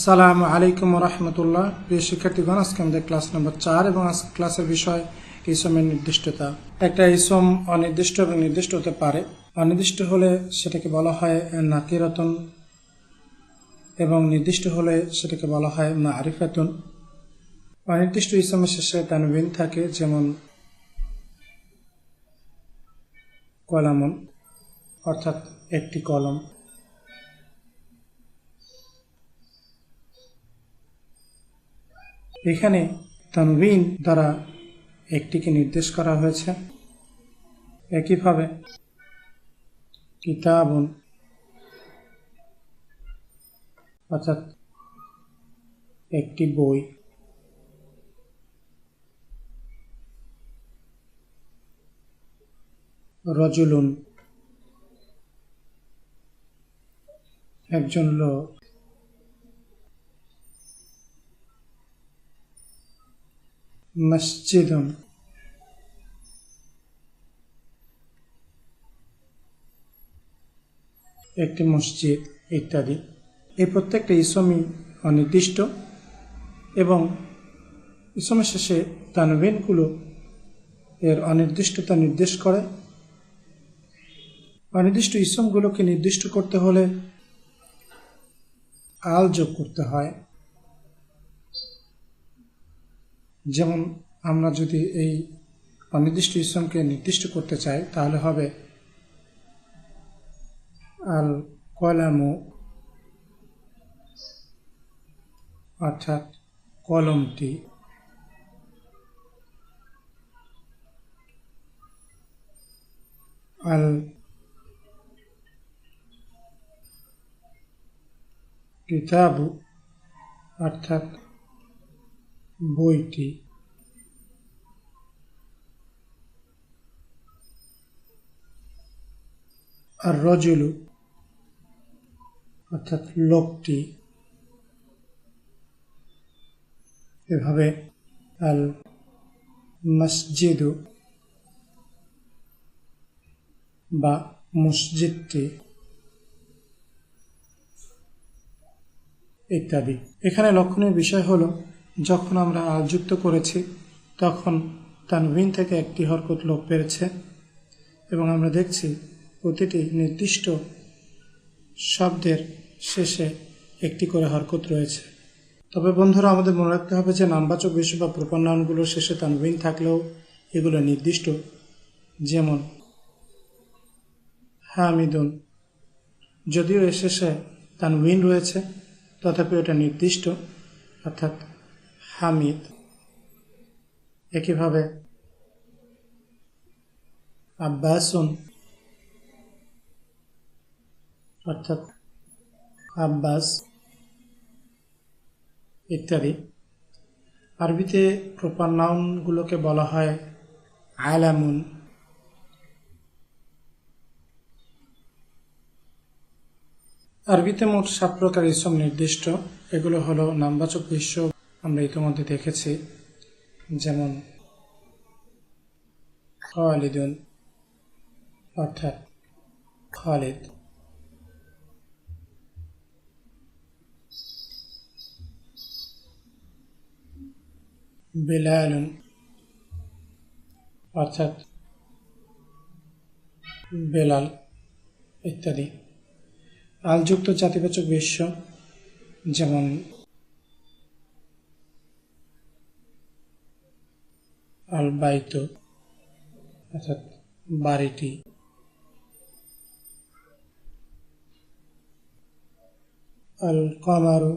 আসসালামু আলাইকুম রহমতুল্লাহ। প্রিয় শিক্ষার্থীগণ, আজকে আমাদের ক্লাস নম্বর 4 এবং আজকে ক্লাসের বিষয় ইসমের নির্দিষ্টতা। একটা ইসম অনির্দিষ্ট এবং নির্দিষ্ট হতে পারে। অনির্দিষ্ট হলে সেটাকে বলা হয় নাকিরাতুন এবং নির্দিষ্ট হলে সেটাকে বলা হয় মারিফাতুন। অনির্দিষ্ট ইসমের শেষে তানবিন থাকে, যেমন কলামুন অর্থাৎ একটি কলম। এখানে তানবিন দ্বারা একটিকে নির্দেশ করা হয়েছে। একইভাবে কিতাবুন অর্থাৎ একটি বই। রজুলুন একজন লোক। মসজিদুন একটি মসজিদ ইত্যাদি। এই প্রত্যেকটা ইসমই অনির্দিষ্ট এবং ইসমের শেষে তানবিনগুলো এর অনির্দিষ্টতা নির্দেশ করে। অনির্দিষ্ট ইসমগুলোকে নির্দিষ্ট করতে হলে আল যোগ করতে হয়। যেমন আমরা যদি এই অনির্দিষ্ট ইসমকে নির্দিষ্ট করতে চাই তাহলে হবে আল কলামু অর্থাৎ কলমটি। আল কিতাবু অর্থাৎ বইটি। আর রজুলু অর্থাৎ লোকটি। এভাবে আল মসজিদু বা মসজিদটি ইত্যাদি। এখানে লক্ষণীয় বিষয় হলো, যখন আমরা আল যুক্ত করেছি তখন তানবিন থেকে একটি হরকত লোপ পেয়েছে এবং আমরা দেখছি প্রতিটি নির্দিষ্ট শব্দের শেষে একটি করে হরকত রয়েছে। তবে বন্ধুরা, আমাদের মনে রাখতে হবে যে নামবাচক বিশেষ্য বা প্রপার নাউনগুলোর শেষে তানবিন থাকলেও এগুলো নির্দিষ্ট। যেমন হামিদুন, যদিও এর শেষে তানবিন রয়েছে তথাপি ওটা নির্দিষ্ট, অর্থাৎ হামিদ। একইভাবে আব্বাসুন অর্থাৎ আব্বাস ইত্যাদি। আরবিতে প্রপার নাউনগুলোকে বলা হয় আলামুন। আরবিতে মোট 7 প্রকার ইসম নির্দিষ্ট। এগুলো হলো নামবাচক বিশেষ্য, আমরা ইতিমধ্যে দেখেছি, যেমন খালিদুন অর্থাৎ খালিদ। বেলালুন অর্থাৎ বেলাল ইত্যাদি। আলযুক্ত জাতিবাচক বিশেষ্য যেমন আল বাইতু অর্থাৎ বাড়িটি। আল কমারু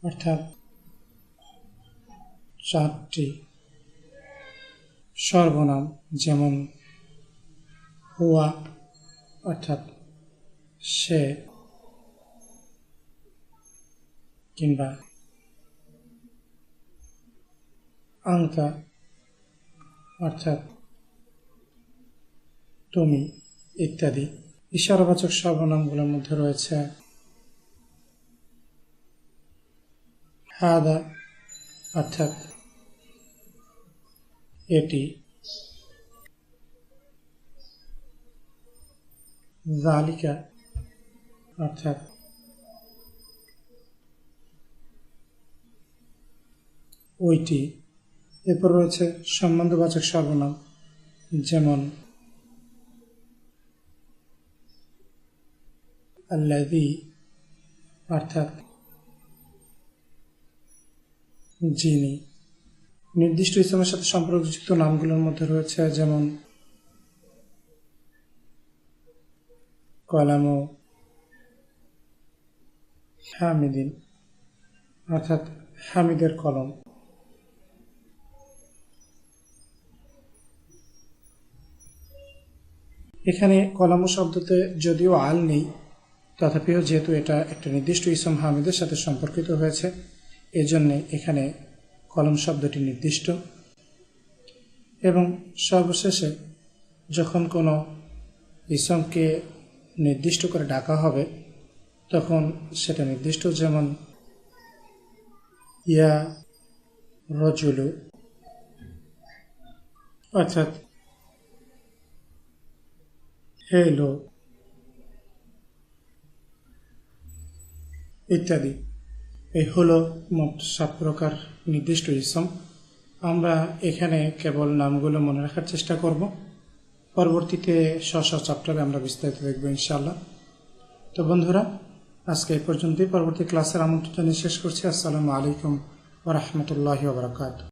অর্থাৎ চাঁদটি। সর্বনাম যেমন হুয়া অর্থাৎ সে, কিংবা আংতা অর্থাৎ তুমি ইত্যাদি। ইশারাবাচক সর্বনামগুলোর মধ্যে রয়েছে হাদা অর্থাৎ এটি, যালিকা অর্থাৎ ওইটি। এরপর রয়েছে সম্বন্ধবাচক সর্বনাম, যেমন আল্লাযী অর্থাৎ যিনি। নির্দিষ্ট ইসমের সাথে সম্পর্কযুক্ত নামগুলোর মধ্যে রয়েছে যেমন কলামু হামিদিন অর্থাৎ হামিদের কলম। এখানে কলামু শব্দতে যদিও আল নেই, তথাপিও যেহেতু এটা একটা নির্দিষ্ট ইসম হামিদের সাথে সম্পর্কিত হয়েছে, এজন্য এখানে কলম শব্দটি নির্দিষ্ট। এবং সর্বশেষে যখন কোনো ইসমকে নির্দিষ্ট করে ডাকা হবে তখন সেটা নির্দিষ্ট, যেমন ইয়া রজুলু অর্থাৎ হে লোক ইত্যাদি। এই হলো মোট 7 প্রকার নির্দিষ্ট ইসম। আমরা এখানে কেবল নামগুলো মনে রাখার চেষ্টা করব, পরবর্তীতে স্ব চ্যাপ্টারে আমরা বিস্তারিত দেখব ইনশাআল্লাহ। তো বন্ধুরা, আজকে এই পর্যন্তই। পরবর্তী ক্লাসের আমন্ত্রণ জানিয়ে শেষ করছি। আসসালামু আলাইকুম ওয়া রাহমাতুল্লাহি ওয়া বারাকাতুহু।